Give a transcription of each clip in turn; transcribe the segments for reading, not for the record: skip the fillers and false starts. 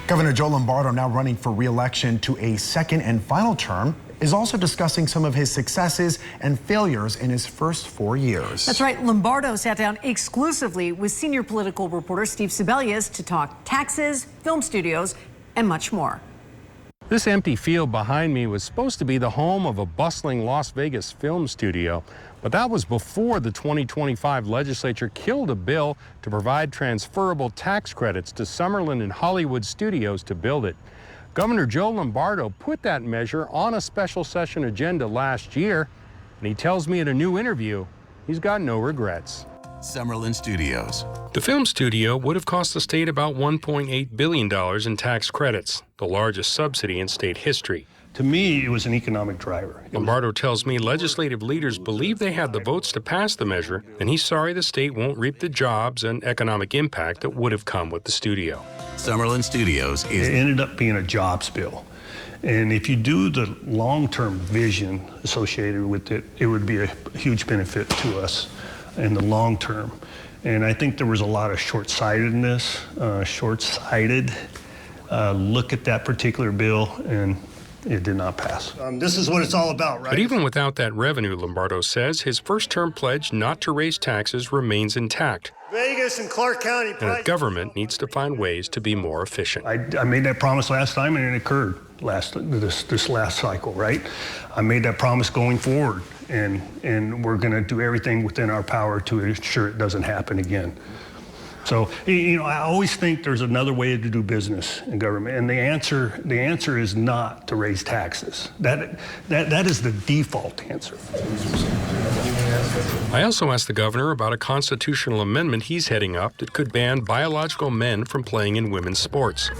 Governor Joe Lombardo, now running for re-election to a second and final term, is also discussing some of his successes and failures in his first 4 years. That's right. Lombardo sat down exclusively with senior political reporter Steve Sebelius to talk taxes, film studios, and much more. This empty field behind me was supposed to be the home of a bustling Las Vegas film studio, but that was before the 2025 legislature killed a bill to provide transferable tax credits to Summerlin and Hollywood studios to build it. Governor Joe Lombardo put that measure on a special session agenda last year, and he tells me in a new interview he's got no regrets. Summerlin Studios. The film studio would have cost the state about $1.8 billion in tax credits, the largest subsidy in state history. To me, it was an economic driver. Lombardo tells me legislative leaders believe they had the votes to pass the measure, and he's sorry the state won't reap the jobs and economic impact that would have come with the studio. Summerlin Studios is... It ended up being a jobs bill. And if you do the long-term vision associated with it, it would be a huge benefit to us in the long term. And I think there was a lot of short-sightedness, short-sighted look at that particular bill, and it did not pass. This is what it's all about, right? But even without that revenue, Lombardo says his first-term pledge not to raise taxes remains intact. Vegas and Clark County. And the government needs to find ways to be more efficient. I made that promise last time, and it occurred this last cycle, right? I made that promise going forward, and we're going to do everything within our power to ensure it doesn't happen again. So, you know, I always think there's another way to do business in government, and the answer is not to raise taxes. That is the default answer. I also asked the governor about a constitutional amendment he's heading up that could ban biological men from playing in women's sports.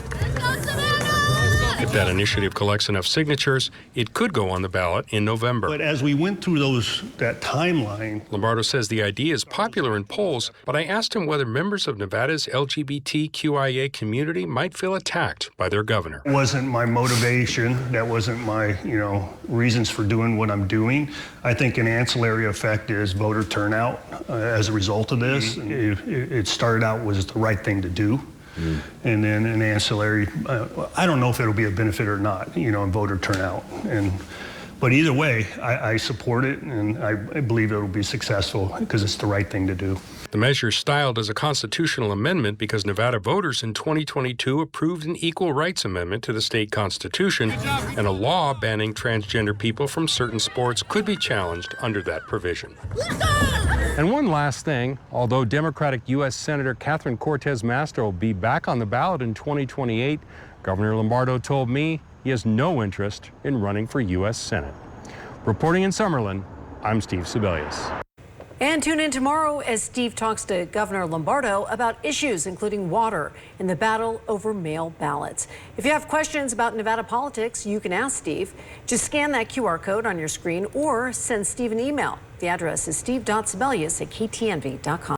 If that initiative collects enough signatures, it could go on the ballot in November. But as we went through that timeline... Lombardo says the idea is popular in polls, but I asked him whether members of Nevada's LGBTQIA community might feel attacked by their governor. It wasn't my motivation. That wasn't my, reasons for doing what I'm doing. I think an ancillary effect is voter turnout as a result of this. It started out was the right thing to do. And then an ancillary, I don't know if it'll be a benefit or not, in voter turnout. But either way, I support it, and I believe it'll be successful because it's the right thing to do. The measure is styled as a constitutional amendment because Nevada voters in 2022 approved an equal rights amendment to the state constitution, and a law banning transgender people from certain sports could be challenged under that provision. And one last thing, although Democratic U.S. Senator Catherine Cortez Masto will be back on the ballot in 2028, Governor Lombardo told me he has no interest in running for U.S. Senate. Reporting in Summerlin, I'm Steve Sebelius. And tune in tomorrow as Steve talks to Governor Lombardo about issues including water and the battle over mail ballots. If you have questions about Nevada politics, you can ask Steve. Just scan that QR code on your screen or send Steve an email. The address is steve.sebelius@ktnv.com.